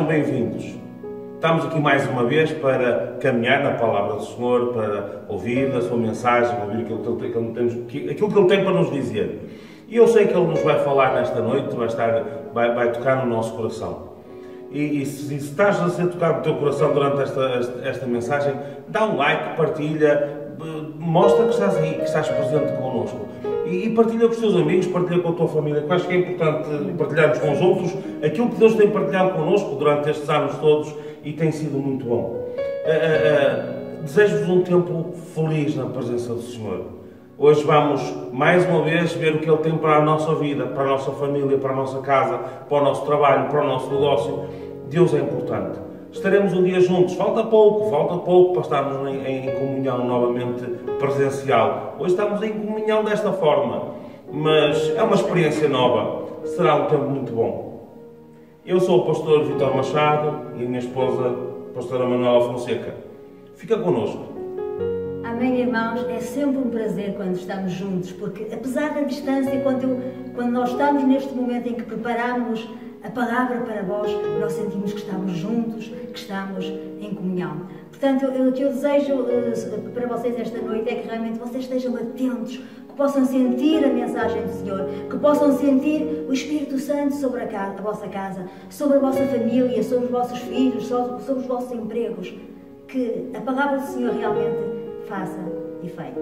Sejam bem-vindos. Estamos aqui mais uma vez para caminhar na Palavra do Senhor, para ouvir a sua mensagem, ouvir aquilo que Ele tem para nos dizer. E eu sei que Ele nos vai falar nesta noite, vai tocar no nosso coração. E se estás a ser tocado no teu coração durante esta mensagem, dá um like, partilha, mostra que estás aí, que estás presente connosco. E partilha com os teus amigos, partilha com a tua família, que acho que é importante partilharmos com os outros aquilo que Deus tem partilhado connosco durante estes anos todos e tem sido muito bom. Desejo-vos um tempo feliz na presença do Senhor. Hoje vamos, mais uma vez, ver o que Ele tem para a nossa vida, para a nossa família, para a nossa casa, para o nosso trabalho, para o nosso negócio. Deus é importante. Estaremos um dia juntos. Falta pouco para estarmos em comunhão novamente presencial. Hoje estamos em comunhão desta forma, mas é uma experiência nova. Será um tempo muito bom. Eu sou o pastor Vítor Machado e a minha esposa, a pastora Manuela Fonseca. Fica connosco. Amém, irmãos. É sempre um prazer quando estamos juntos, porque apesar da distância, quando nós estamos neste momento em que preparamos a palavra para vós, nós sentimos que estamos juntos, que estamos em comunhão. Portanto, o que eu desejo para vocês esta noite é que realmente vocês estejam atentos, que possam sentir a mensagem do Senhor, que possam sentir o Espírito Santo sobre a vossa casa, sobre a vossa família, sobre os vossos filhos, sobre os vossos empregos. Que a palavra do Senhor realmente faça efeito.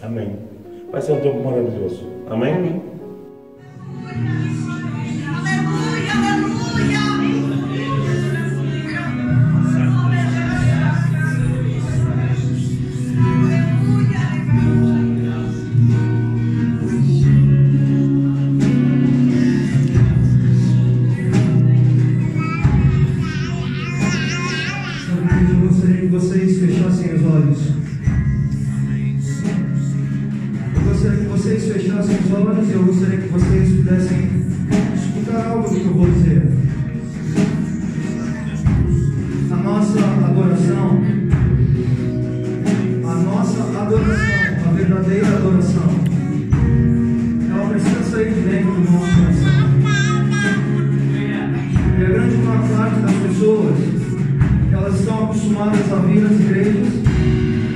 Amém. Vai ser um tempo maravilhoso. Amém? Amém. Vocês fechassem os olhos. Eu gostaria que vocês fechassem os olhos e eu gostaria que vocês pudessem escutar algo do que eu vou dizer. A nossa adoração, a verdadeira adoração, ela precisa sair de dentro do nosso coração. E a grande maior parte das pessoas, elas estão acostumadas a vir às igrejas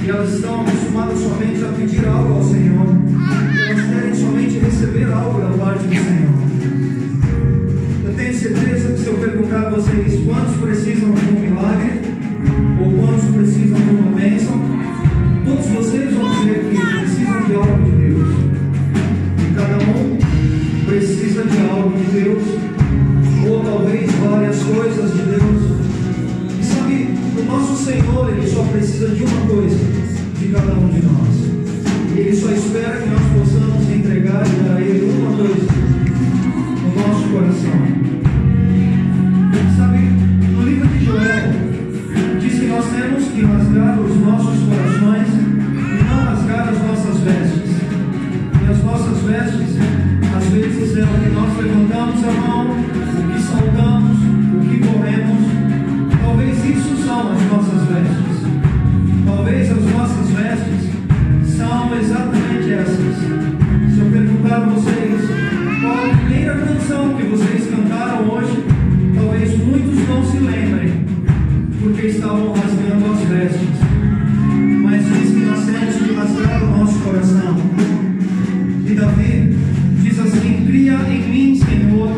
e elas estão acostumadas somente a pedir algo ao Senhor. Elas querem somente receber algo da parte do Senhor. Eu tenho certeza que se eu perguntar a vocês quantos precisam de um milagre ou quantos precisam de uma bênção, todos vocês vão dizer que precisam de algo de Deus. E cada um precisa de algo de Deus, ou talvez várias coisas de Deus. O nosso Senhor, Ele só precisa de uma coisa de cada um de nós. Ele só espera que nós possamos entregar e dar a Ele uma coisa no nosso coração. Sabe, no livro de Joel, diz que nós temos que rasgar os nossos corações e não rasgar as nossas vestes. E as nossas vestes, às vezes, é o que nós levantamos a mão, o que saltamos, o que corremos. Talvez isso são as nossas vestes. Talvez as nossas vestes são exatamente essas. Se eu perguntar a vocês qual a primeira canção que vocês cantaram hoje, talvez muitos não se lembrem, porque estavam rasgando as vestes. Mas diz que nós temos que rasgar o nosso coração. E Davi diz assim: cria em mim, Senhor,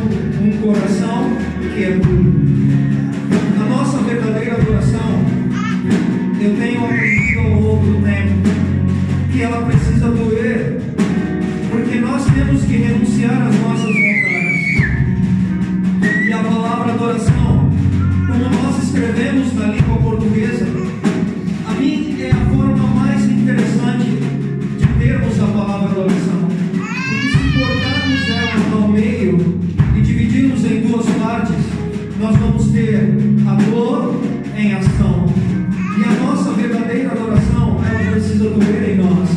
um coração que é puro. A nossa verdadeira adoração, eu tenho aprendido ao longo do tempo que ela precisa doer, porque nós temos que renunciar às nossas vontades. E a palavra adoração, como nós escrevemos na língua portuguesa, a mim é a forma mais interessante de termos a palavra adoração, porque se cortarmos ela ao meio e dividirmos em duas partes, nós vamos ter a dor em ação. E a nossa verdadeira adoração, ela precisa doer em nós.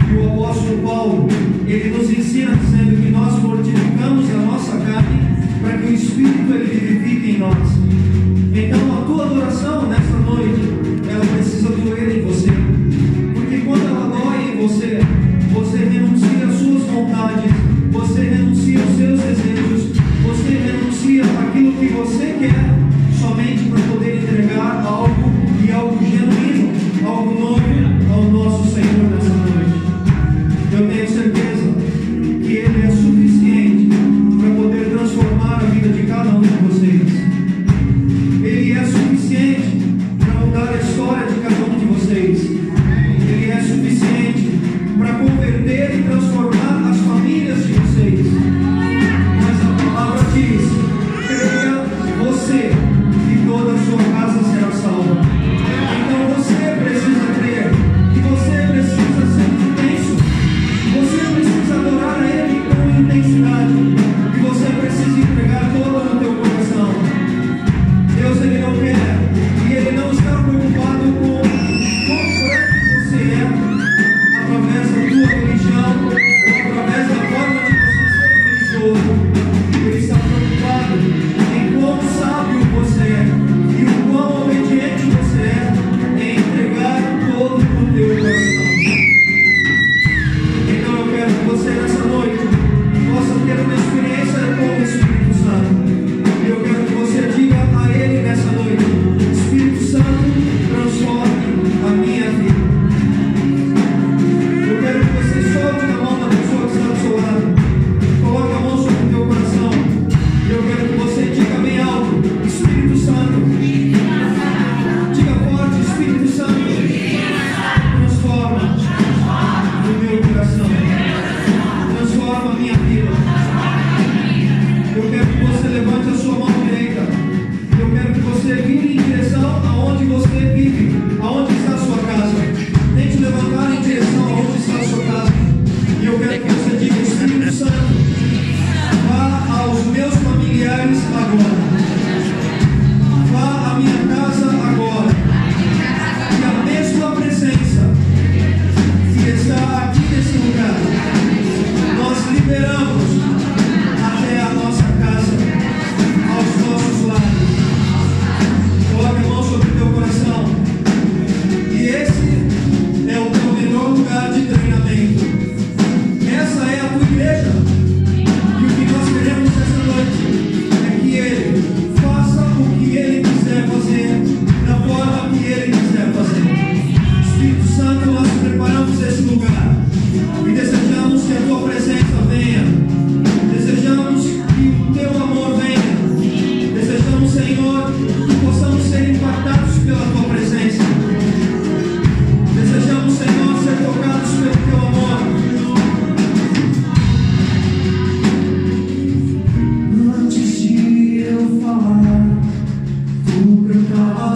E o apóstolo Paulo, ele nos ensina dizendo que nós mortificamos a nossa carne para que o Espírito ele vivifique em nós. Então a tua adoração nessa noite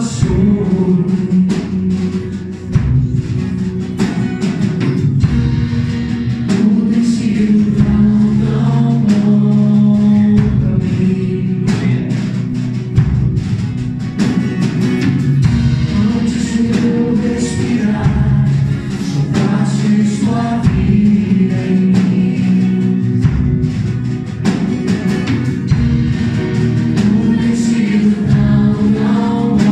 choro. Tudo tem sido tão bom pra mim. Antes de eu respirar, sopraste sua vida em mim. Tudo tem sido tão bom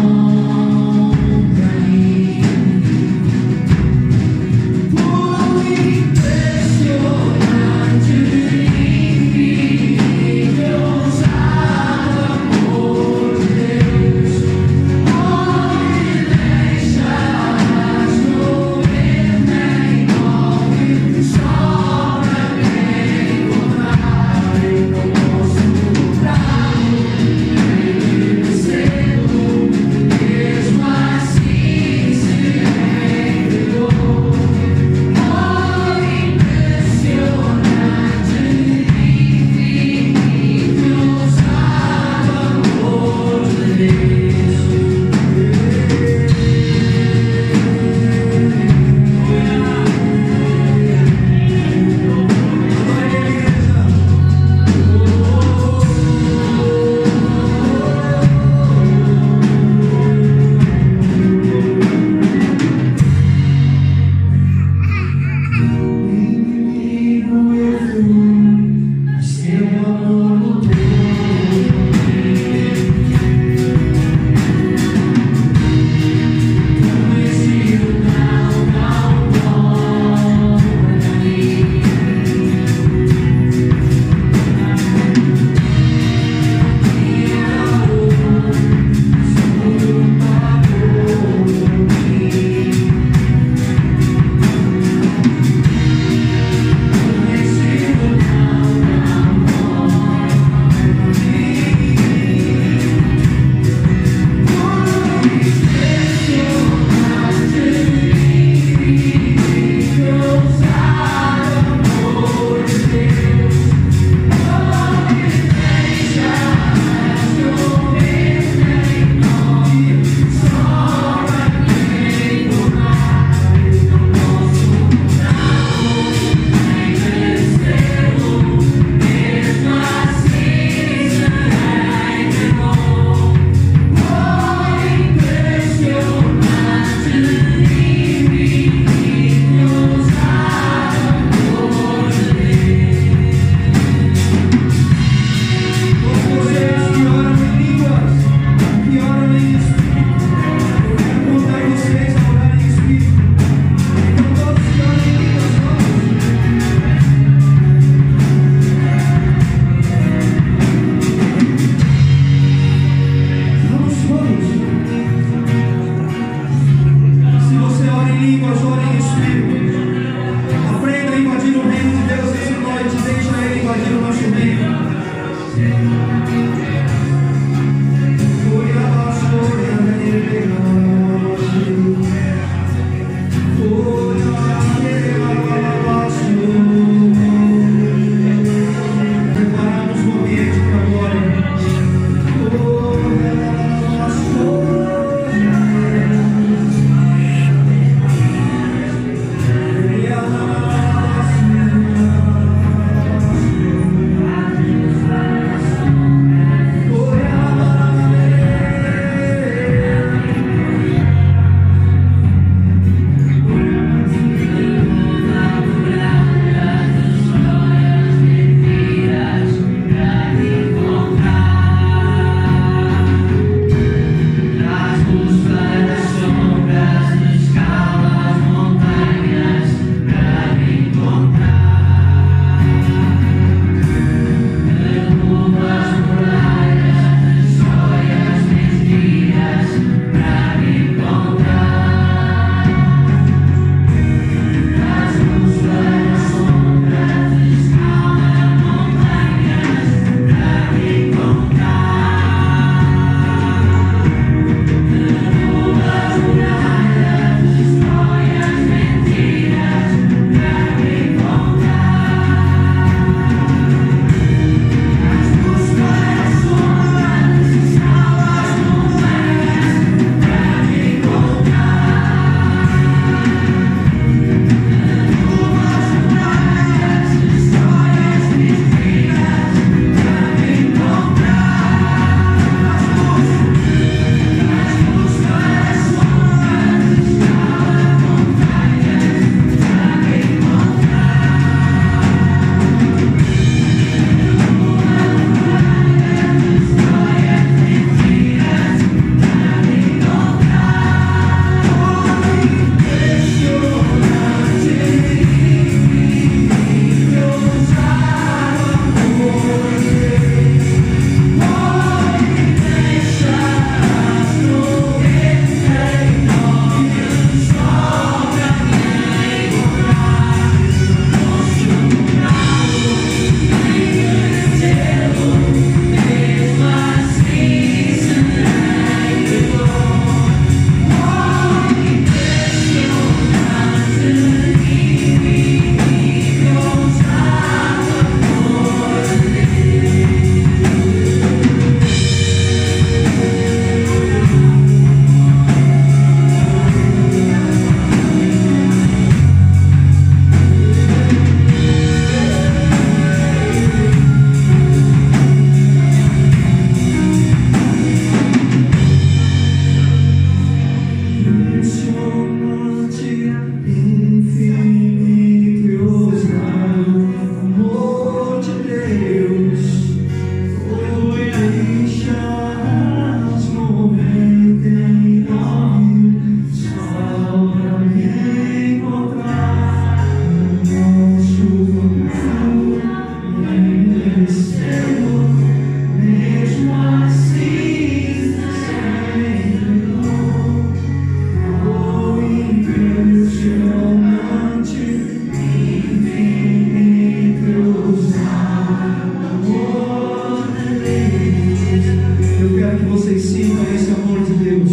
vocês sintam esse amor de Deus.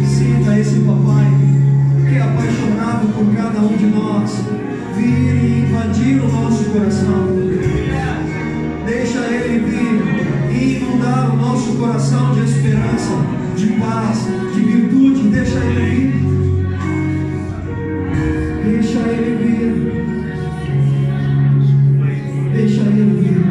Sinta esse papai que é apaixonado por cada um de nós vir e invadir o nosso coração. Deixa ele vir e inundar o nosso coração de esperança, de paz, de virtude. Deixa ele vir. Deixa ele vir. Deixa ele vir.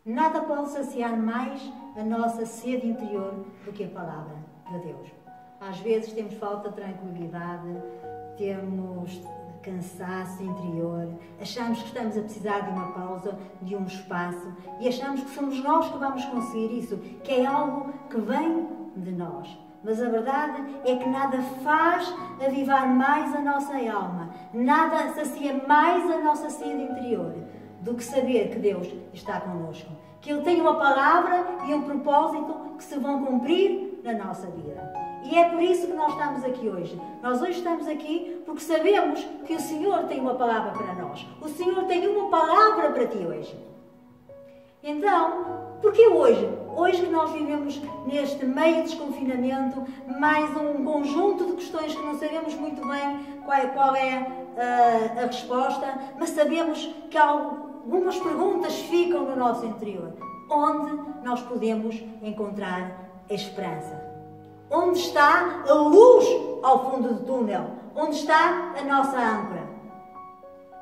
Nada pode saciar mais a nossa sede interior do que a palavra de Deus. Às vezes temos falta de tranquilidade, temos cansaço interior, achamos que estamos a precisar de uma pausa, de um espaço, e achamos que somos nós que vamos conseguir isso, que é algo que vem de nós. Mas a verdade é que nada faz avivar mais a nossa alma, nada sacia mais a nossa sede interior do que saber que Deus está connosco, que Ele tem uma palavra e um propósito que se vão cumprir na nossa vida. E é por isso que nós estamos aqui hoje. Nós hoje estamos aqui porque sabemos que o Senhor tem uma palavra para nós. O Senhor tem uma palavra para ti hoje. Então, porquê hoje? Hoje que nós vivemos neste meio de desconfinamento, mais um conjunto de questões que não sabemos muito bem qual é a resposta, mas sabemos que algumas perguntas ficam no nosso interior. Onde nós podemos encontrar a esperança? Onde está a luz ao fundo do túnel? Onde está a nossa âncora?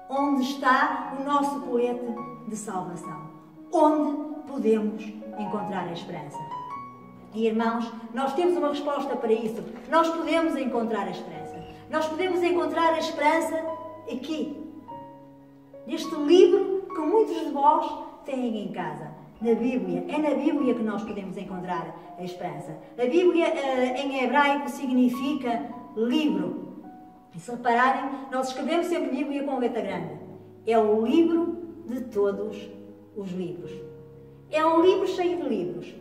Onde está o nosso colete de salvação? Onde podemos encontrar a esperança? E irmãos, nós temos uma resposta para isso. Nós podemos encontrar a esperança. Nós podemos encontrar a esperança aqui, neste livro que muitos de vós têm em casa, na Bíblia. É na Bíblia que nós podemos encontrar a esperança. A Bíblia em hebraico significa livro. E se repararem, nós escrevemos sempre Bíblia com letra grande. É o livro de todos os livros. É um livro cheio de livros.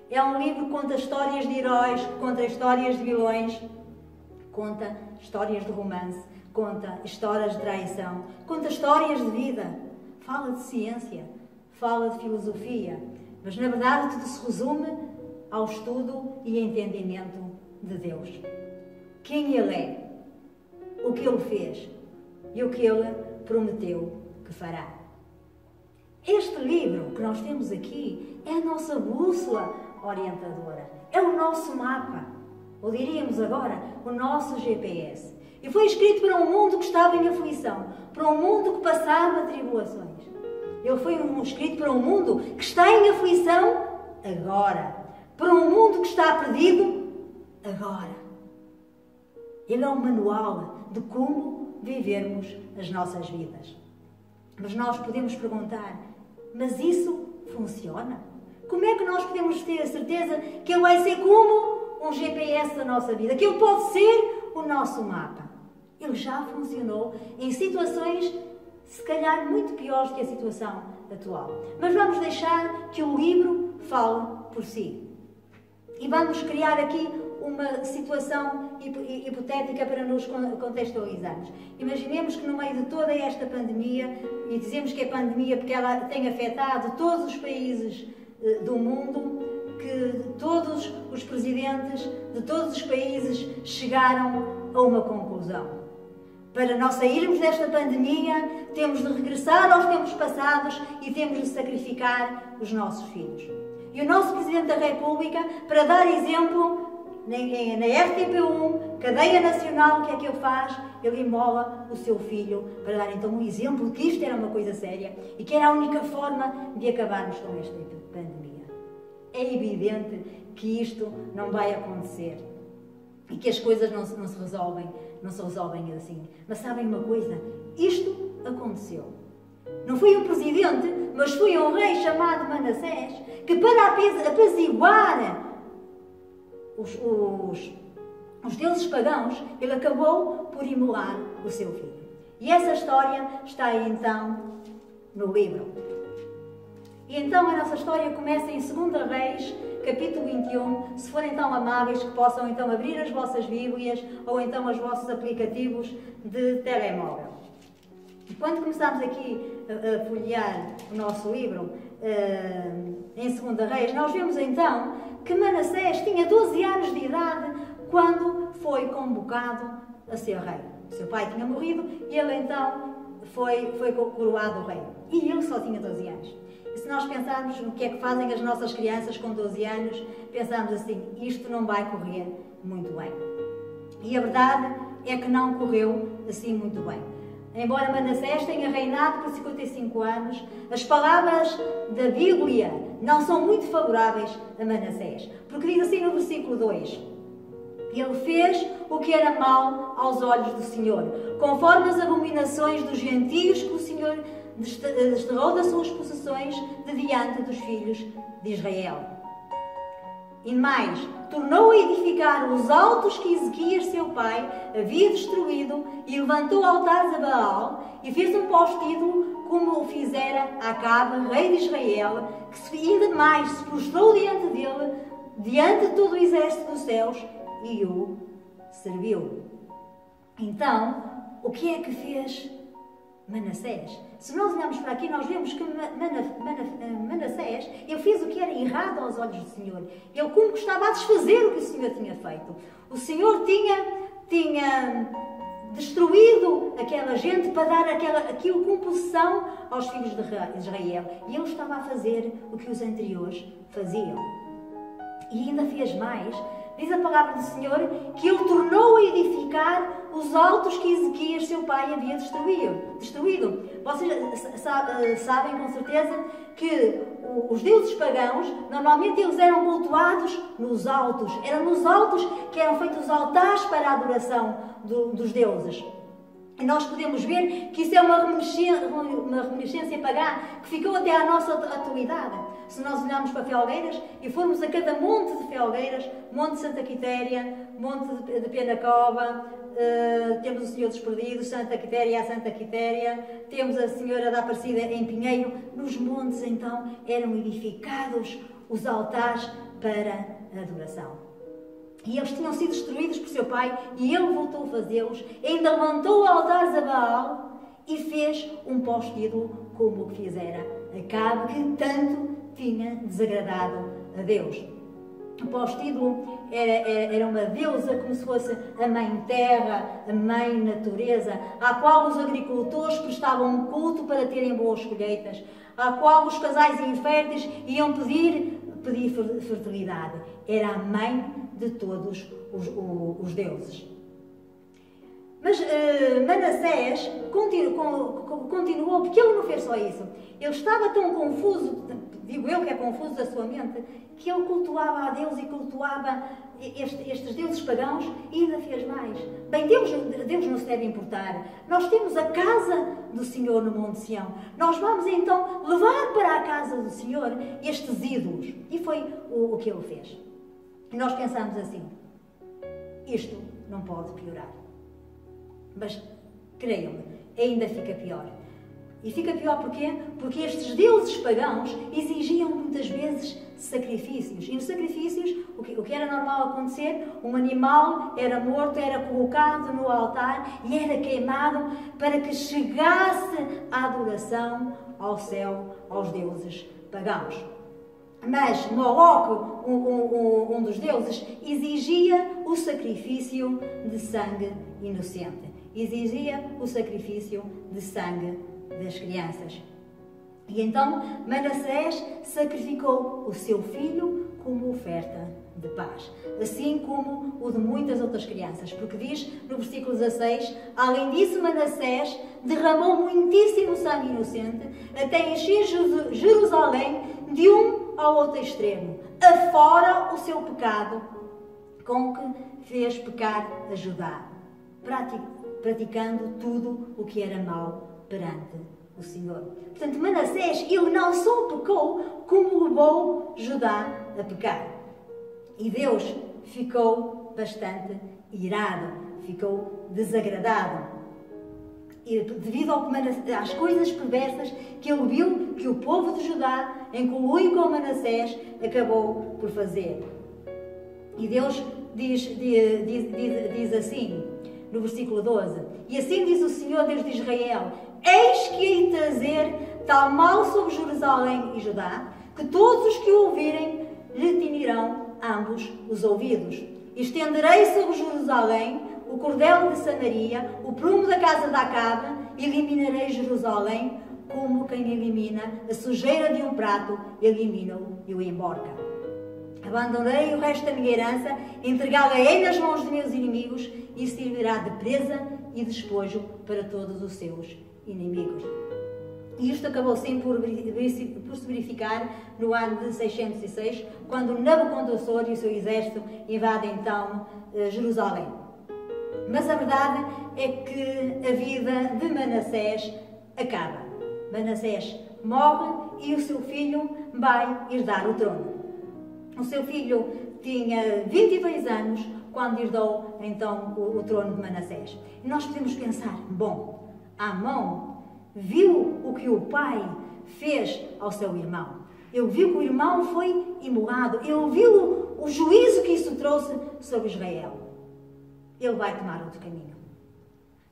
É um livro que conta histórias de heróis, conta histórias de vilões, conta histórias de romance, conta histórias de traição, conta histórias de vida, fala de ciência, fala de filosofia, mas na verdade tudo se resume ao estudo e entendimento de Deus. Quem Ele é, o que Ele fez e o que Ele prometeu que fará. Este livro que nós temos aqui é a nossa bússola orientadora, é o nosso mapa. ou diríamos agora, o nosso GPS. E foi escrito para um mundo que estava em aflição, para um mundo que passava tribulações. Ele foi escrito para um mundo que está em aflição agora, para um mundo que está perdido agora. Ele é um manual de como vivermos as nossas vidas. Mas nós podemos perguntar, mas isso funciona? Como é que nós podemos ter a certeza que ele vai ser como um GPS da nossa vida? Que ele pode ser o nosso mapa? Ele já funcionou em situações, se calhar, muito piores que a situação atual. Mas vamos deixar que o livro fale por si. E vamos criar aqui uma situação hipotética para nos contextualizarmos. Imaginemos que no meio de toda esta pandemia, e dizemos que é pandemia porque ela tem afetado todos os países do mundo, que todos os presidentes de todos os países chegaram a uma conclusão. Para nós sairmos desta pandemia, temos de regressar aos tempos passados e temos de sacrificar os nossos filhos. E o nosso Presidente da República, para dar exemplo, na RTP1, cadeia nacional, o que é que ele faz? Ele imola o seu filho para dar então um exemplo de que isto era uma coisa séria e que era a única forma de acabarmos com esta pandemia. É evidente que isto não vai acontecer e que as coisas não se resolvem assim. Mas sabem uma coisa? Isto aconteceu. Não foi um presidente, mas foi um rei chamado Manassés que, para apaziguar os deuses pagãos, ele acabou por imolar o seu filho. E essa história está aí então no livro. E então a nossa história começa em 2 Reis, capítulo 21. Se forem tão amáveis que possam então abrir as vossas Bíblias ou então os vossos aplicativos de telemóvel. E quando começamos aqui a folhear o nosso livro, em 2 Reis, nós vemos então que Manassés tinha 12 anos de idade quando foi convocado a ser rei. O seu pai tinha morrido e ele então foi coroado rei. E ele só tinha 12 anos. E se nós pensarmos no que é que fazem as nossas crianças com 12 anos, pensamos assim, isto não vai correr muito bem. E a verdade é que não correu assim muito bem. Embora Manassés tenha reinado por 55 anos, as palavras da Bíblia não são muito favoráveis a Manassés. Porque diz assim no versículo 2, ele fez o que era mau aos olhos do Senhor, conforme as abominações dos gentios que o Senhor desterrou das suas possessões de diante dos filhos de Israel. E mais, tornou a edificar os altos que Ezequias, seu pai, havia destruído e levantou altares a Baal e fez um pós-ídolo como o fizera Acabe, rei de Israel, que ainda mais se prostrou diante dele, diante de todo o exército dos céus e o serviu. Então, o que é que fez Manassés? Se nós olharmos para aqui, nós vemos que Manassés, ele fez o que era errado aos olhos do Senhor. Ele como que estava a desfazer o que o Senhor tinha feito. O Senhor tinha destruído aquela gente para dar aquilo com possessão aos filhos de Israel. E ele estava a fazer o que os anteriores faziam. E ainda fez mais. Diz a palavra do Senhor que ele tornou a edificar os altos que Ezequias, seu pai, havia destruído. Vocês sabem com certeza que os deuses pagãos, normalmente eles eram cultuados nos altos. Eram nos altos que eram feitos os altares para a adoração dos deuses. E nós podemos ver que isso é uma reminiscência pagã que ficou até à nossa atualidade. Se nós olharmos para Felgueiras e formos a cada monte de Felgueiras, Monte de Santa Quitéria, Monte de Penacova, temos o Senhor dos Perdidos, Santa Quitéria, a Santa Quitéria, temos a Senhora da Aparecida em Pinheiro. Nos montes, então, eram edificados os altares para a adoração. E eles tinham sido destruídos por seu pai e ele voltou a fazê-los, ainda levantou altares a Baal e fez um pós-ídolo como o que fizera Acabe, que tanto tinha desagradado a Deus. O pós-ídolo era uma deusa como se fosse a mãe terra, a mãe natureza, à qual os agricultores prestavam um culto para terem boas colheitas, à qual os casais inférteis iam pedir pedia fertilidade. Era a mãe de todos os deuses. Mas Manassés continuou, porque ele não fez só isso. Ele estava tão confuso, digo eu que é confuso da sua mente, que ele cultuava a Deus e cultuava estes deuses pagãos e ainda fez mais. Bem, Deus não se deve importar. Nós temos a casa do Senhor no Monte Sião. Nós vamos então levar para a casa do Senhor estes ídolos. E foi o que ele fez. E nós pensamos assim, isto não pode piorar. Mas, creiam-me, ainda fica pior. E fica pior porquê? Porque estes deuses pagãos exigiam muitas vezes sacrifícios. E nos sacrifícios, o que era normal acontecer? Um animal era morto, era colocado no altar e era queimado para que chegasse a adoração ao céu, aos deuses pagãos. Mas Moloque, um dos deuses, exigia o sacrifício de sangue inocente. Exigia o sacrifício de sangue das crianças. E então Manassés sacrificou o seu filho como oferta de paz, assim como o de muitas outras crianças, porque diz no versículo 16, além disso Manassés derramou muitíssimo sangue inocente até encher Jerusalém de um ao outro extremo, afora o seu pecado com que fez pecar a Judá, praticando tudo o que era mau perante o Senhor. Portanto, Manassés, ele não só pecou, como levou Judá a pecar. E Deus ficou bastante irado, ficou desagradado. E devido às coisas perversas que ele viu que o povo de Judá, em conluio com Manassés, acabou por fazer. E Deus diz assim, no versículo 12, e assim diz o Senhor Deus de Israel, eis que hei de trazer tal mal sobre Jerusalém e Judá, que todos os que o ouvirem lhe tinirão ambos os ouvidos. Estenderei sobre Jerusalém o cordel de Samaria, o prumo da casa de Acabe, e eliminarei Jerusalém como quem elimina a sujeira de um prato, elimina-o e o emborca. Abandonarei o resto da minha herança, entregá-la-ei nas mãos de meus inimigos, e servirá de presa e despojo para todos os seus inimigos. E isto acabou sim por se verificar no ano de 606, quando Nabucodonosor e o seu exército invadem então Jerusalém. Mas a verdade é que a vida de Manassés acaba. Manassés morre e o seu filho vai herdar o trono. O seu filho tinha 22 anos quando herdou então o trono de Manassés. E nós podemos pensar, bom, Amon viu o que o pai fez ao seu irmão. Ele viu que o irmão foi imolado. Ele viu o juízo que isso trouxe sobre Israel. Ele vai tomar outro caminho.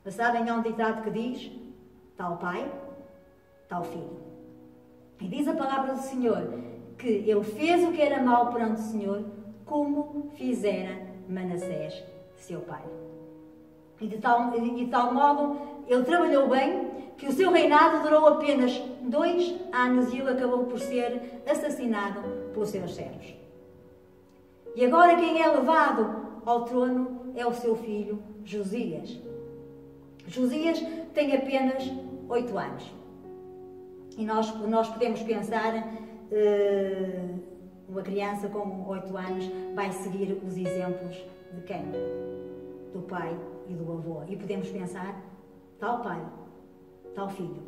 Mas sabem, há um ditado que diz, tal pai, tal filho. E diz a palavra do Senhor que ele fez o que era mau perante o Senhor, como fizera Manassés, seu pai. E de tal modo, ele trabalhou bem, que o seu reinado durou apenas 2 anos e ele acabou por ser assassinado pelos seus servos. E agora quem é levado ao trono é o seu filho Josias. Josias tem apenas 8 anos. E nós podemos pensar, uma criança com 8 anos vai seguir os exemplos de quem? Do pai e do avô. E podemos pensar, tal pai, tal filho,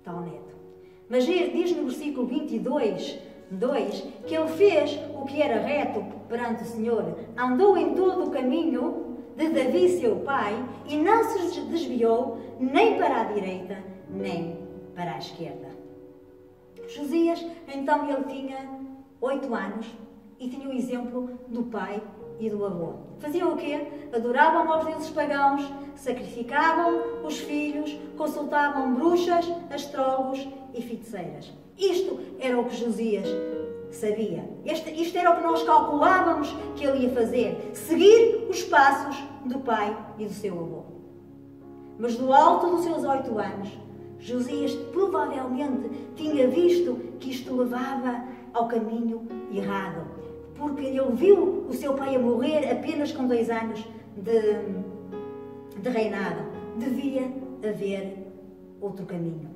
tal neto. Mas diz no versículo 22, 2, que ele fez o que era reto perante o Senhor, andou em todo o caminho de Davi, seu pai, e não se desviou nem para a direita, nem para a esquerda. Josias, então, ele tinha 8 anos e tinha o exemplo do pai e do avô. Faziam o quê? Adoravam aos deuses pagãos, sacrificavam os filhos, consultavam bruxas, astrólogos e feiticeiras. Isto era o que Josias sabia. Isto era o que nós calculávamos que ele ia fazer. Seguir os passos do pai e do seu avô. Mas do alto dos seus 8 anos, Josias provavelmente tinha visto que isto levava ao caminho errado, porque ele viu o seu pai a morrer apenas com 2 anos de reinado. Devia haver outro caminho.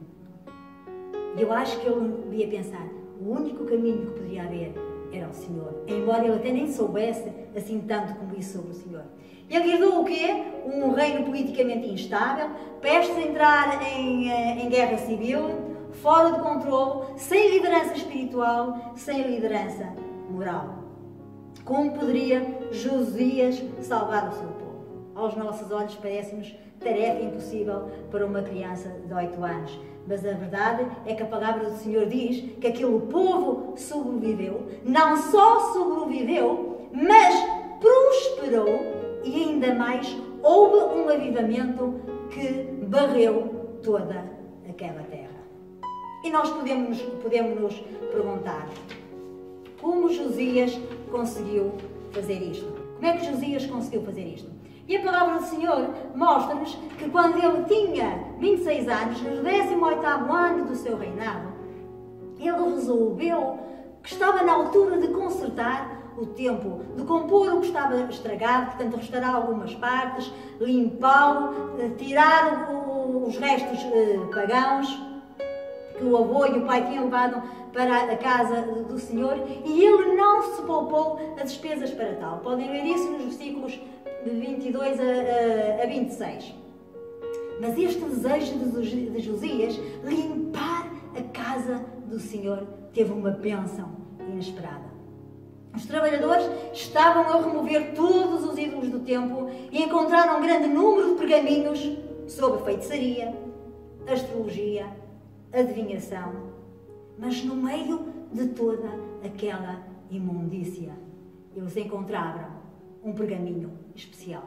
E eu acho que ele devia pensar, o único caminho que poderia haver era o Senhor, embora ele até nem soubesse assim tanto como isso sobre o Senhor. Ele herdou o quê? Um reino politicamente instável, prestes a entrar em guerra civil, fora de controle, sem liderança espiritual, sem liderança moral. Como poderia Josias salvar o seu povo? Aos nossos olhos parece-nos tarefa impossível para uma criança de 8 anos. Mas a verdade é que a palavra do Senhor diz que aquele povo sobreviveu, não só sobreviveu, mas prosperou e ainda mais houve um avivamento que varreu toda aquela terra. E nós podemos nos perguntar, como Josias conseguiu fazer isto? Como é que Josias conseguiu fazer isto? E a palavra do Senhor mostra-nos que quando ele tinha 26 anos, no 18º ano do seu reinado, ele resolveu que estava na altura de consertar o templo, de compor o que estava estragado, portanto restaurar algumas partes, limpá-lo, tirar os restos pagãos que o avô e o pai tinham levado para a casa do Senhor, e ele não se poupou as despesas para tal. Podem ver isso nos versículos de 22 a 26. Mas este desejo de Josias, limpar a casa do Senhor, teve uma bênção inesperada. Os trabalhadores estavam a remover todos os ídolos do templo e encontraram um grande número de pergaminhos sobre feitiçaria, astrologia, adivinhação, mas no meio de toda aquela imundícia, eles encontraram um pergaminho especial.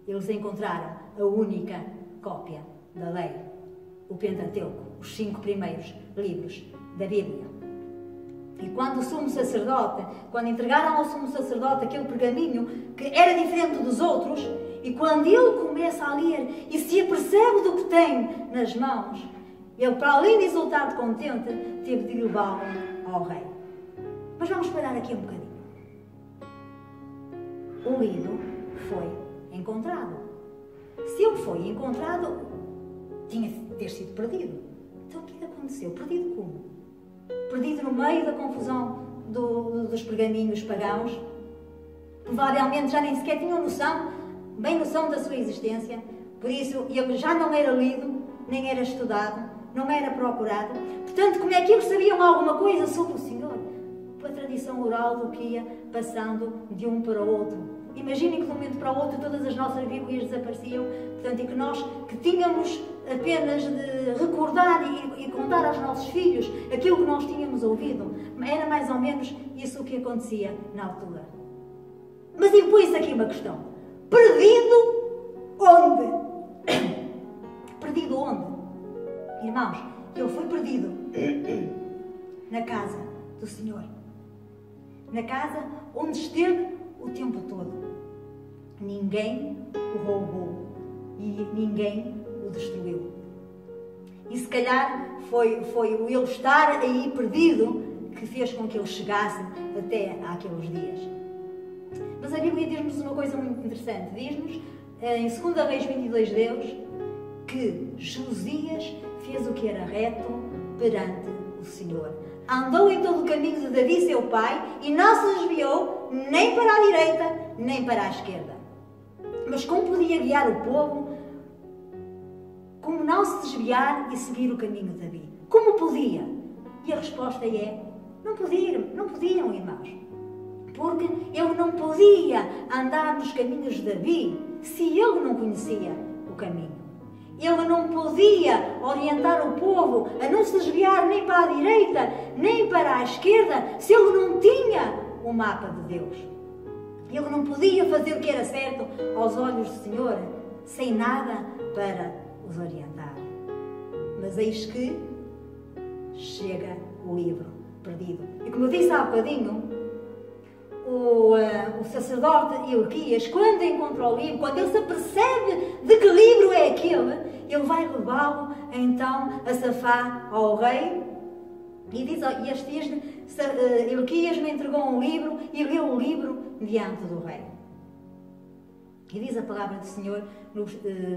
Eles encontraram a única cópia da lei, o Pentateuco, os 5 primeiros livros da Bíblia. E quando o sumo sacerdote, quando entregaram ao sumo sacerdote aquele pergaminho que era diferente dos outros, e quando ele começa a ler e se apercebe do que tem nas mãos, ele, para além de exultar de contente, teve de levá-lo ao rei. Mas vamos parar aqui um bocadinho. O livro foi encontrado. Se ele foi encontrado, tinha de ter sido perdido. Então o que aconteceu? Perdido como? Perdido no meio da confusão dos pergaminhos pagãos. Provavelmente já nem sequer tinham bem noção da sua existência. Por isso, ele já não era lido, nem era estudado, não era procurado. Portanto, como é que eles sabiam alguma coisa sobre o Senhor? Pela tradição oral do que ia passando de um para o outro. Imaginem que de um momento para o outro todas as nossas Bíblias desapareciam, portanto, e que nós que tínhamos apenas de recordar e contar aos nossos filhos aquilo que nós tínhamos ouvido. Era mais ou menos isso o que acontecia na altura. Mas impõe-se aqui uma questão. Perdido onde? Perdido onde? Irmãos, ele foi perdido na casa do Senhor. Na casa onde esteve o tempo todo. Ninguém o roubou e ninguém o destruiu. E se calhar foi o ele estar aí perdido que fez com que ele chegasse até àqueles dias. Mas a Bíblia diz-nos uma coisa muito interessante. Diz-nos, em 2 Reis 22, que Josias fez o que era reto perante o Senhor. Andou em todo o caminho de Davi, seu pai, e não se desviou nem para a direita, nem para a esquerda. Mas como podia guiar o povo? Como não se desviar e seguir o caminho de Davi? Como podia? E a resposta é, não podiam, irmãos. Porque ele não podia andar nos caminhos de Davi se ele não conhecia o caminho. Ele não podia orientar o povo a não se desviar nem para a direita, nem para a esquerda, se ele não tinha o mapa de Deus. Ele não podia fazer o que era certo aos olhos do Senhor, sem nada para os orientar. Mas eis que chega o livro perdido. E como eu disse há bocadinho, o sacerdote Hilquias, quando encontra o livro, quando ele se apercebe de que livro é aquele, ele vai levá-lo então a Safá ao rei, E diz, e este dias, Hilquias me entregou um livro e leu o livro diante do rei. E diz a palavra do Senhor no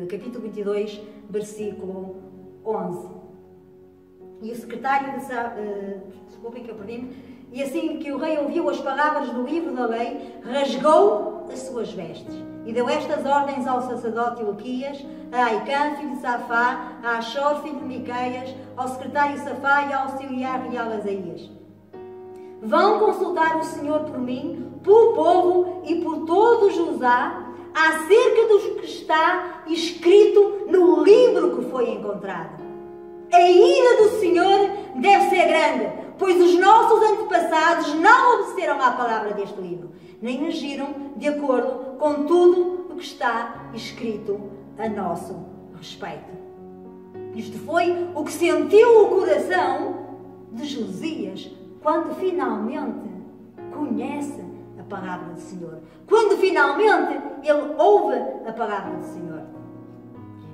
capítulo 22, versículo 11. E o secretário desculpem que eu perdi-me. E assim que o rei ouviu as palavras do livro da lei, rasgou as suas vestes e deu estas ordens ao sacerdote Hilquias, a Aicã, filho de Safá, a Achor, filho de Miqueias, ao secretário Safá e ao auxiliar real Asaías. Vão consultar o Senhor por mim, pelo povo e por todo Judá, acerca do que está escrito no livro que foi encontrado. A ira do Senhor deve ser grande, pois os nossos antepassados não obedeceram à palavra deste livro, nem agiram de acordo com tudo o que está escrito a nosso respeito. Isto foi o que sentiu o coração de Josias quando finalmente conhece a palavra do Senhor. Quando finalmente ele ouve a palavra do Senhor.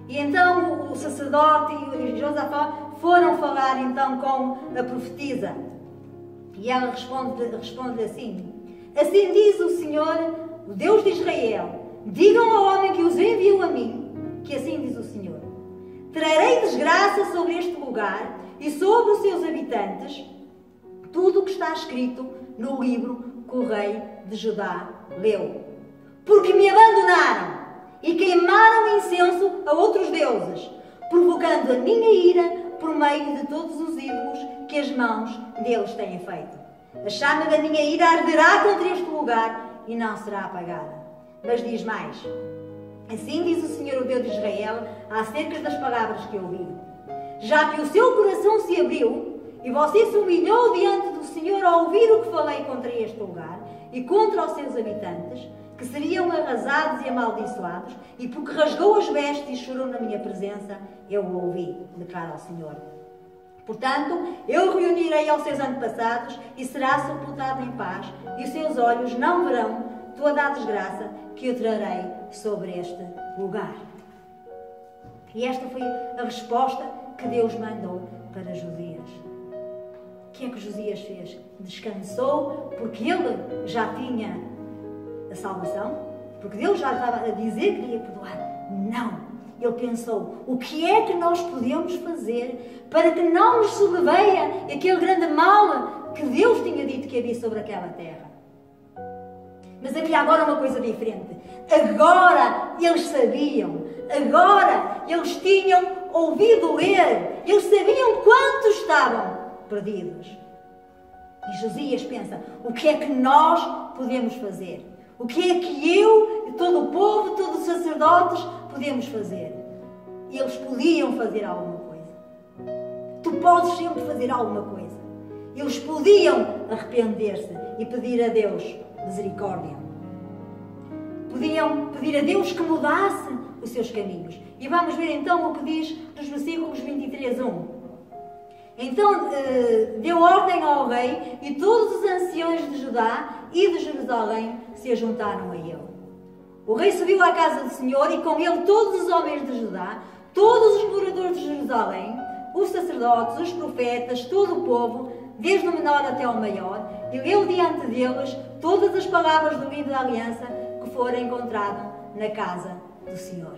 E então o sacerdote e Josafá foram falar então com a profetisa. E ela responde assim: assim diz o Senhor, o Deus de Israel, digam ao homem que os enviou a mim, que assim diz o Senhor: trarei desgraça sobre este lugar e sobre os seus habitantes, tudo o que está escrito no livro que o rei de Judá leu. Porque me abandonaram e queimaram incenso a outros deuses, provocando a minha ira por meio de todos os ídolos que as mãos deles têm feito. A chama da minha ira arderá contra este lugar e não será apagada. Mas diz mais: assim diz o Senhor, o Deus de Israel, acerca das palavras que ouvi. Já que o seu coração se abriu e você se humilhou diante do Senhor ao ouvir o que falei contra este lugar e contra os seus habitantes, que seriam arrasados e amaldiçoados, e porque rasgou as vestes e chorou na minha presença, eu o ouvi, declara o Senhor. Portanto, eu reunirei aos seus antepassados e será sepultado em paz, e os seus olhos não verão toda a desgraça que eu trarei sobre este lugar. E esta foi a resposta que Deus mandou para Josias. O que é que Josias fez? Descansou, porque ele já tinha a salvação, porque Deus já estava a dizer que iria perdoar. Não! Ele pensou: o que é que nós podemos fazer para que não nos sobreveia aquele grande mal que Deus tinha dito que havia sobre aquela terra? Mas havia agora uma coisa diferente. Agora eles sabiam, agora eles tinham ouvido ler, eles sabiam quantos estavam perdidos. E Josias pensa: o que é que nós podemos fazer? O que é que eu e todo o povo, todos os sacerdotes podemos fazer? E eles podiam fazer alguma coisa. Tu podes sempre fazer alguma coisa. Eles podiam arrepender-se e pedir a Deus misericórdia. Podiam pedir a Deus que mudasse os seus caminhos. E vamos ver então o que diz nos versículos 23:1. Então deu ordem ao rei, e todos os anciões de Judá e de Jerusalém se juntaram a ele. O rei subiu à casa do Senhor, e com ele todos os homens de Judá, todos os moradores de Jerusalém, os sacerdotes, os profetas, todo o povo, desde o menor até o maior, e leu diante deles todas as palavras do livro da aliança que fora encontrado na casa do Senhor.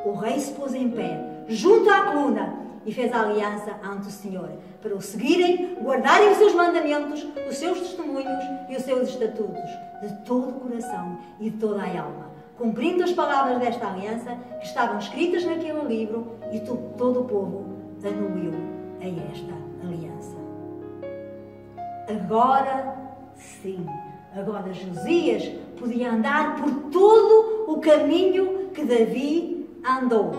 O rei se pôs em pé, junto à coluna, e fez a aliança ante o Senhor, para o seguirem, guardarem os seus mandamentos, os seus testemunhos e os seus estatutos, de todo o coração e de toda a alma, cumprindo as palavras desta aliança que estavam escritas naquele livro, e todo o povo anuiu a esta aliança. Agora sim, agora Josias podia andar por todo o caminho que Davi andou.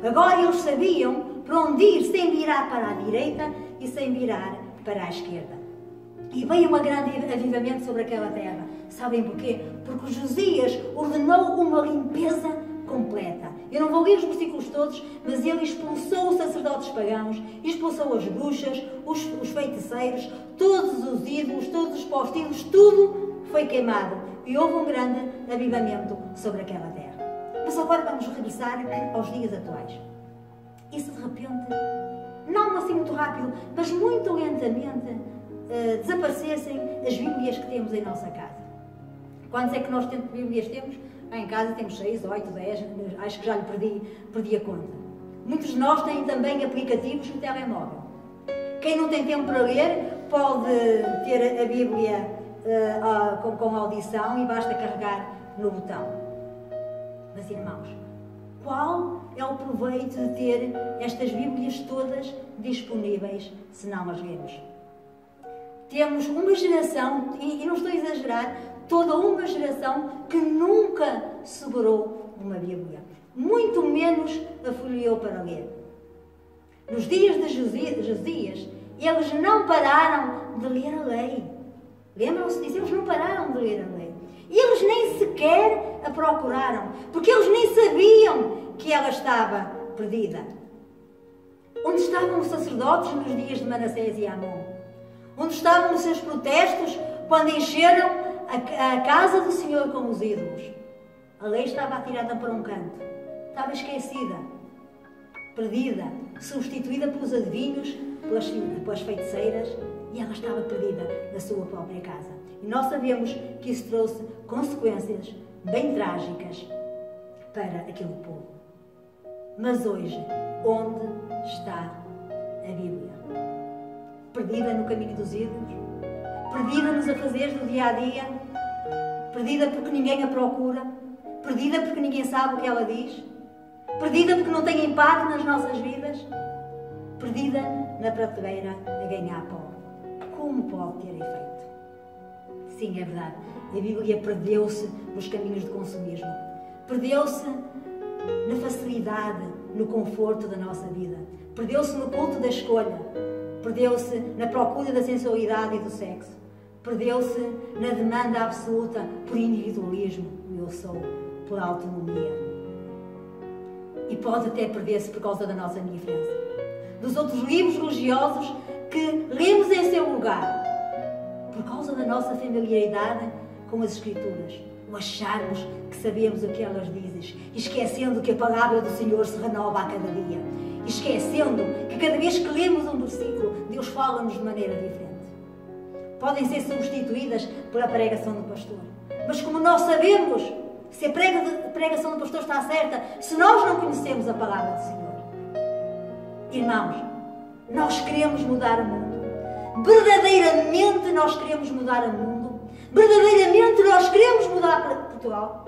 Agora eles sabiam para onde ir, sem virar para a direita e sem virar para a esquerda. E veio um grande avivamento sobre aquela terra. Sabem porquê? Porque Josias ordenou uma limpeza completa. Eu não vou ler os versículos todos, mas ele expulsou os sacerdotes pagãos, expulsou as bruxas, os feiticeiros, todos os ídolos, todos os postigos, tudo foi queimado. E houve um grande avivamento sobre aquela terra. Mas agora vamos regressar aos dias atuais. E se de repente não assim muito rápido, mas muito lentamente, desaparecessem as Bíblias que temos em nossa casa. Quantas é que nós Bíblias temos? Em casa temos 6, 8, 10, acho que já lhe perdi a conta. Muitos de nós têm também aplicativos no telemóvel. Quem não tem tempo para ler pode ter a Bíblia com audição e basta carregar no botão. Mas, irmãos, qual é o proveito de ter estas Bíblias todas disponíveis se não as lemos? Temos uma geração, e não estou a exagerar, toda uma geração que nunca segurou uma Bíblia, muito menos a folheou para ler. Nos dias de Josias, eles não pararam de ler a lei. Lembram-se disso? Eles não pararam de ler a lei. E eles nem sequer a procuraram, porque eles nem sabiam que ela estava perdida. Onde estavam os sacerdotes nos dias de Manassés e Amon? Onde estavam os seus protestos quando encheram a casa do Senhor com os ídolos? A lei estava atirada para um canto, estava esquecida, perdida, substituída pelos adivinhos, pelas feiticeiras, e ela estava perdida na sua própria casa. E nós sabemos que isso trouxe consequências bem trágicas para aquele povo. Mas hoje, onde está a Bíblia? Perdida no caminho dos ídolos? Perdida nos afazeres do dia a dia? Perdida porque ninguém a procura? Perdida porque ninguém sabe o que ela diz? Perdida porque não tem impacto nas nossas vidas? Perdida na prateleira a ganhar pó. Como pode ter efeito? Sim, é verdade. A Bíblia perdeu-se nos caminhos de consumismo. Perdeu-se na facilidade, no conforto da nossa vida. Perdeu-se no culto da escolha. Perdeu-se na procura da sensualidade e do sexo. Perdeu-se na demanda absoluta por individualismo, o eu sou, por autonomia. E pode até perder-se por causa da nossa indiferença. Dos outros livros religiosos que lemos em seu lugar, por causa da nossa familiaridade com as Escrituras, o acharmos que sabemos o que elas dizem, esquecendo que a palavra do Senhor se renova a cada dia, esquecendo que cada vez que lemos um versículo, Deus fala-nos de maneira diferente. Podem ser substituídas pela pregação do pastor, mas como nós sabemos se a pregação do pastor está certa, se nós não conhecemos a palavra do Senhor? Irmãos, nós queremos mudar o mundo. Verdadeiramente nós queremos mudar o mundo. Verdadeiramente nós queremos mudar Portugal.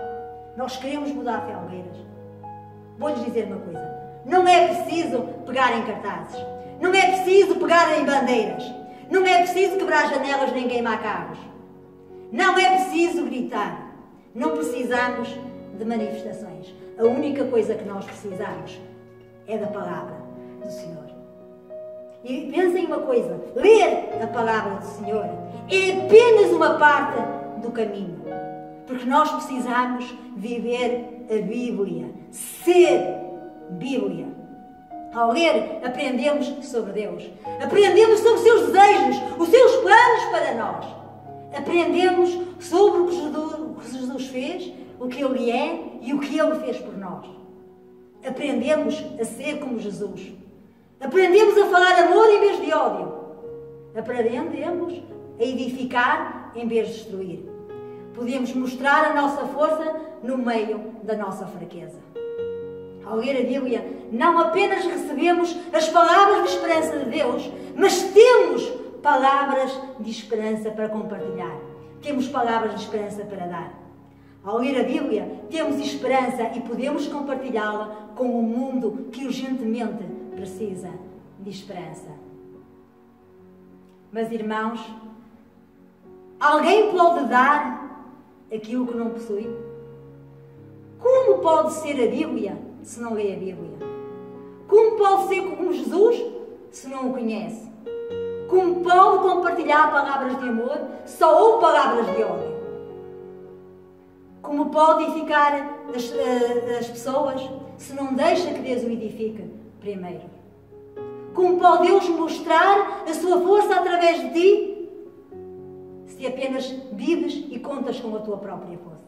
Nós queremos mudar Felgueiras. Vou-lhes dizer uma coisa. Não é preciso pegar em cartazes. Não é preciso pegar em bandeiras. Não é preciso quebrar janelas nem queimar carros. Não é preciso gritar. Não precisamos de manifestações. A única coisa que nós precisamos é da palavra do Senhor. E pensem uma coisa, ler a palavra do Senhor é apenas uma parte do caminho. Porque nós precisamos viver a Bíblia, ser Bíblia. Ao ler, aprendemos sobre Deus. Aprendemos sobre os seus desejos, os seus planos para nós. Aprendemos sobre o que Jesus fez, o que Ele é e o que Ele fez por nós. Aprendemos a ser como Jesus. Aprendemos a falar amor em vez de ódio. Aprendemos a edificar em vez de destruir. Podemos mostrar a nossa força no meio da nossa fraqueza. Ao ler a Bíblia, não apenas recebemos as palavras de esperança de Deus, mas temos palavras de esperança para compartilhar. Temos palavras de esperança para dar. Ao ler a Bíblia, temos esperança e podemos compartilhá-la com o mundo que urgentemente precisa de esperança. Mas, irmãos, alguém pode dar aquilo que não possui? Como pode ser a Bíblia se não lê a Bíblia? Como pode ser como Jesus se não o conhece? Como pode compartilhar palavras de amor se só ouve palavras de ódio? Como pode edificar as pessoas se não deixa que Deus o edifique primeiro? Como pode Deus mostrar a sua força através de ti se apenas vives e contas com a tua própria força?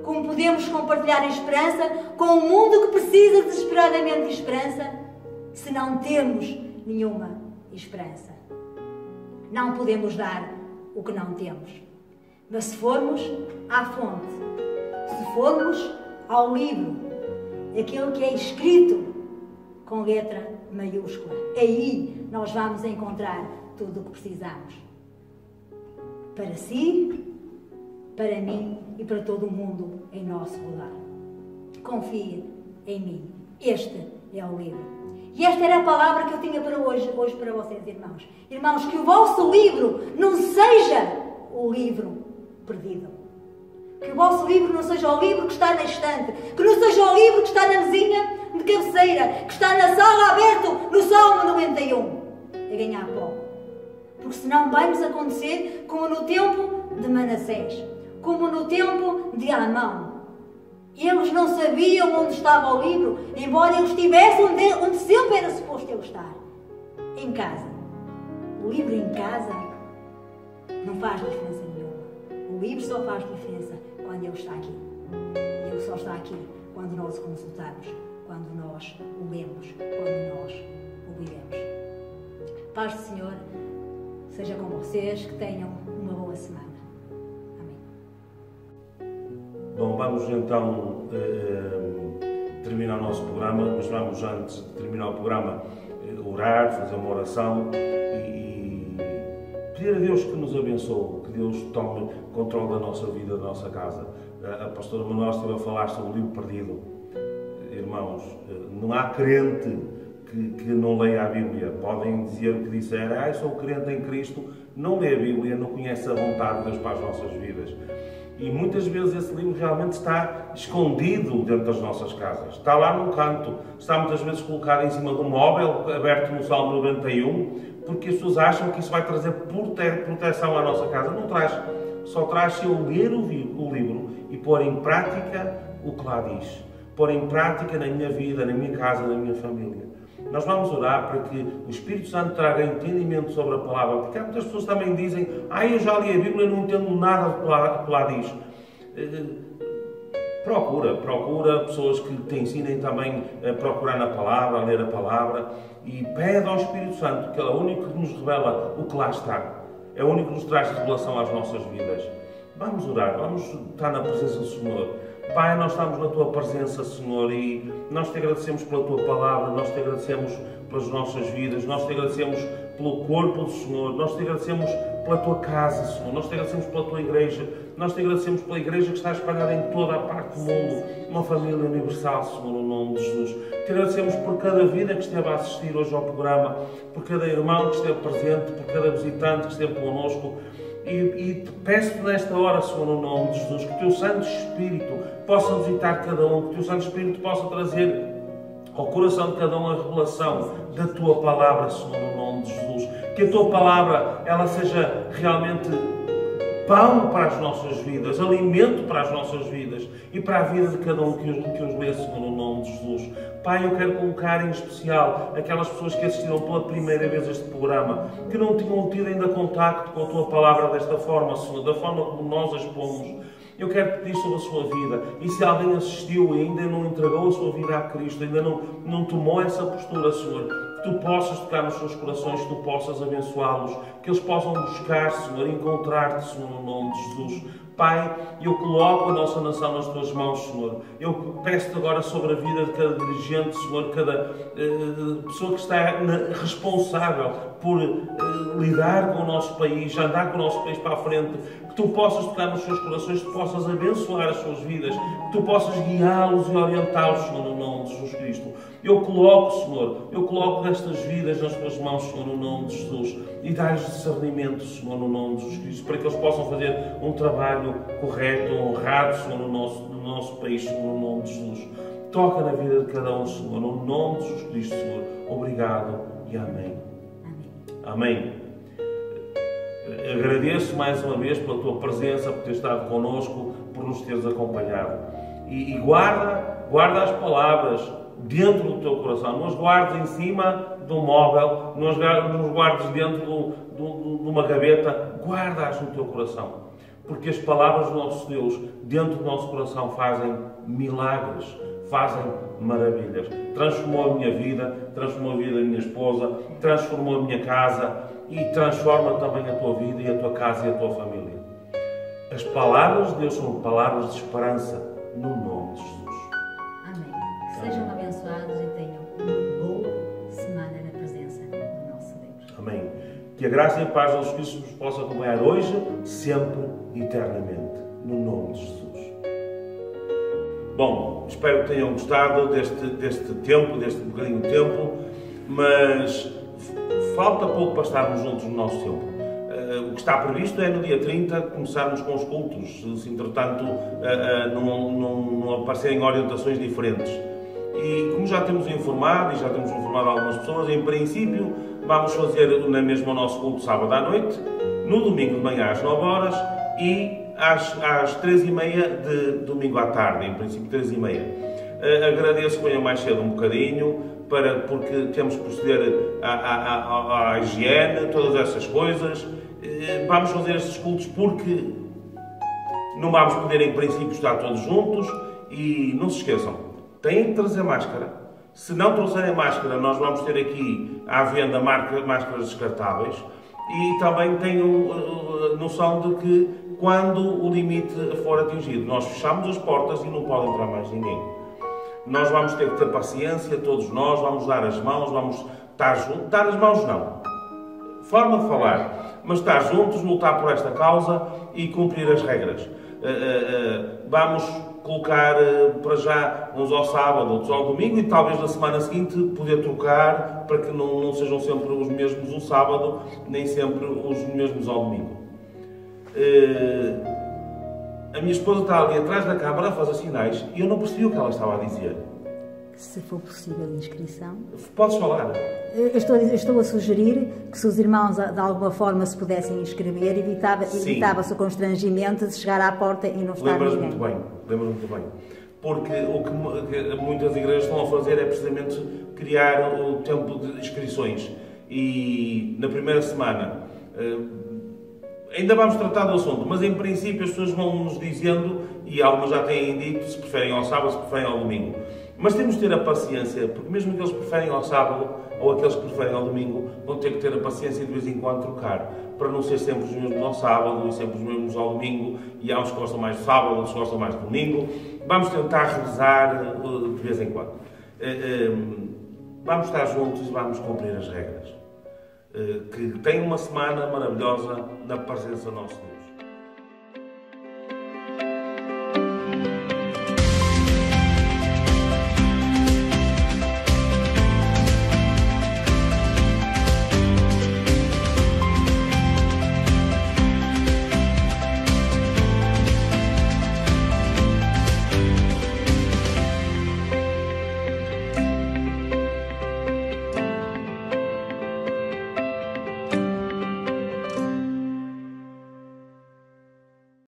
Como podemos compartilhar a esperança com um mundo que precisa desesperadamente de esperança se não temos nenhuma esperança. Não podemos dar o que não temos. Mas se formos à fonte, se formos ao livro, aquilo que é escrito com letra maiúscula, aí nós vamos encontrar tudo o que precisamos. Para si, para mim e para todo o mundo em nosso lugar. Confie em mim. Este é o livro. E esta era a palavra que eu tinha para hoje para vocês, irmãos. Irmãos, que o vosso livro não seja o livro perdido. Que o vosso livro não seja o livro que está na estante. Que não seja o livro que está na mesinha de cabeceira. Que está na sala aberto no Salmo 91. A ganhar pó. Porque senão vai-nos acontecer como no tempo de Manassés. Como no tempo de Amão. Eles não sabiam onde estava o livro, embora ele estivesse onde sempre era suposto ele estar. Em casa. O livro em casa não faz diferença nenhuma. O livro só faz diferença quando ele está aqui. Ele só está aqui quando nós o consultamos, quando nós o lemos, quando nós o vivemos. Paz do Senhor seja com vocês, que tenham uma boa semana. Bom, vamos então terminar o nosso programa, mas vamos, antes de terminar o programa, orar, fazer uma oração e pedir a Deus que nos abençoe, que Deus tome controle da nossa vida, da nossa casa. A pastora Manuel esteve a falar sobre o livro perdido. Irmãos, não há crente que não leia a Bíblia. Podem dizer o que disserem, eu sou crente em Cristo, não lê a Bíblia, não conhece a vontade de Deus para as nossas vidas. E muitas vezes esse livro realmente está escondido dentro das nossas casas. Está lá num canto. Está muitas vezes colocado em cima de um móvel, aberto no Salmo 91, porque as pessoas acham que isso vai trazer proteção à nossa casa. Não traz. Só traz se eu ler o livro e pôr em prática o que lá diz. Pôr em prática na minha vida, na minha casa, na minha família. Nós vamos orar para que o Espírito Santo traga entendimento sobre a palavra, porque há muitas pessoas que também dizem, eu já li a Bíblia e não entendo nada do que lá diz. Procura pessoas que te ensinem também a procurar na palavra, a ler a palavra, e pede ao Espírito Santo, que é o único que nos revela o que lá está. É o único que nos traz revelação às nossas vidas. Vamos orar, vamos estar na presença do Senhor. Pai, nós estamos na Tua presença, Senhor, e nós Te agradecemos pela Tua palavra, nós Te agradecemos pelas nossas vidas, nós Te agradecemos pelo corpo do Senhor, nós Te agradecemos pela Tua casa, Senhor, nós Te agradecemos pela Tua igreja, nós Te agradecemos pela igreja que está espalhada em toda a parte do mundo, uma família universal, Senhor, no nome de Jesus. Te agradecemos por cada vida que esteve a assistir hoje ao programa, por cada irmão que esteve presente, por cada visitante que esteve connosco. E te peço nesta hora, Senhor, no nome de Jesus, que o Teu Santo Espírito possa visitar cada um, que o Teu Santo Espírito possa trazer ao coração de cada um a revelação da Tua palavra, Senhor, no nome de Jesus. Que a Tua palavra, ela seja realmente pão para as nossas vidas, alimento para as nossas vidas e para a vida de cada um que os lê, Senhor, no nome de Jesus. Pai, eu quero colocar em especial aquelas pessoas que assistiram pela primeira vez a este programa, que não tinham tido ainda contacto com a Tua palavra desta forma, Senhor, da forma como nós a expomos. Eu quero pedir sobre a sua vida, e se alguém assistiu e ainda não entregou a sua vida a Cristo, ainda não tomou essa postura, Senhor, que Tu possas tocar nos seus corações, que Tu possas abençoá-los, que eles possam buscar, Senhor, encontrar-Te, Senhor, no nome de Jesus. Pai, eu coloco a nossa nação nas Tuas mãos, Senhor. Eu peço-Te agora sobre a vida de cada dirigente, Senhor, cada pessoa que está responsável por lidar com o nosso país, andar com o nosso país para a frente, que Tu possas tocar nos seus corações, que Tu possas abençoar as suas vidas, que Tu possas guiá-los e orientá-los, Senhor, no nome de Jesus Cristo. Eu coloco estas vidas nas Tuas mãos, Senhor, no nome de Jesus, e dá-lhes discernimento, Senhor, no nome de Jesus Cristo, para que eles possam fazer um trabalho correto, honrado, Senhor, no nosso país, Senhor, no nome de Jesus. Toca na vida de cada um, Senhor, no nome de Jesus Cristo, Senhor. Obrigado e amém. Amém. Agradeço mais uma vez pela Tua presença, por ter estado connosco, por nos teres acompanhado. E guarda as palavras dentro do teu coração. Não as guardes em cima de um móvel, não as guardes dentro de uma gaveta. Guarda-as no teu coração. Porque as palavras do nosso Deus, dentro do nosso coração, fazem milagres, fazem maravilhas. Transformou a minha vida, transformou a vida da minha esposa, transformou a minha casa e transforma também a tua vida e a tua casa e a tua família. As palavras de Deus são palavras de esperança no nome de Jesus. Amém. Que sejam abençoados e tenham uma boa semana na presença do nosso Deus. Amém. Que a graça e a paz de Jesus Cristo nos possa acompanhar hoje, sempre e eternamente. No nome de Jesus. Bom, espero que tenham gostado deste tempo, deste bocadinho de tempo, mas falta pouco para estarmos juntos no nosso tempo. O que está previsto é no dia 30 começarmos com os cultos, se entretanto não aparecerem orientações diferentes. E como já temos informado, e já temos informado algumas pessoas, em princípio vamos fazer na mesma o nosso culto sábado à noite, no domingo de manhã às 9 horas e às 3h30 de domingo à tarde, em princípio 3h30. Agradeço que venham mais cedo um bocadinho, porque temos que proceder à higiene, todas essas coisas. Vamos fazer estes cultos porque não vamos poder, em princípio, estar todos juntos. E não se esqueçam, têm que trazer máscara. Se não trouxerem máscara, nós vamos ter aqui à venda máscaras descartáveis. E também tenham noção de que quando o limite for atingido, nós fechamos as portas e não pode entrar mais ninguém. Nós vamos ter que ter paciência, todos nós, vamos dar as mãos, vamos estar juntos. Dar as mãos não. Forma de falar. Mas estar juntos, lutar por esta causa e cumprir as regras. Vamos colocar para já uns ao sábado, outros ao domingo e talvez na semana seguinte poder trocar para que não sejam sempre os mesmos o sábado, nem sempre os mesmos ao domingo. A minha esposa está ali atrás da câmara a fazer sinais e eu não percebi o que ela estava a dizer. Se for possível inscrição. Podes falar? Estou a sugerir que se os irmãos de alguma forma se pudessem inscrever, evitava-se o constrangimento de chegar à porta e não estar ninguém. Lembras-me muito bem. Porque o que muitas igrejas estão a fazer é precisamente criar o tempo de inscrições. E na primeira semana ainda vamos tratar do assunto, mas em princípio as pessoas vão nos dizendo, e algumas já têm dito, se preferem ao sábado, se preferem ao domingo. Mas temos de ter a paciência, porque mesmo aqueles que preferem ao sábado ou aqueles que preferem ao domingo vão ter que ter a paciência de vez em quando trocar, para não ser sempre os mesmos ao sábado e sempre os mesmos ao domingo, e há uns que gostam mais do sábado, outros que gostam mais do domingo. Vamos tentar revezar de vez em quando. Vamos estar juntos e vamos cumprir as regras. Que tenham uma semana maravilhosa na presença do nosso Deus.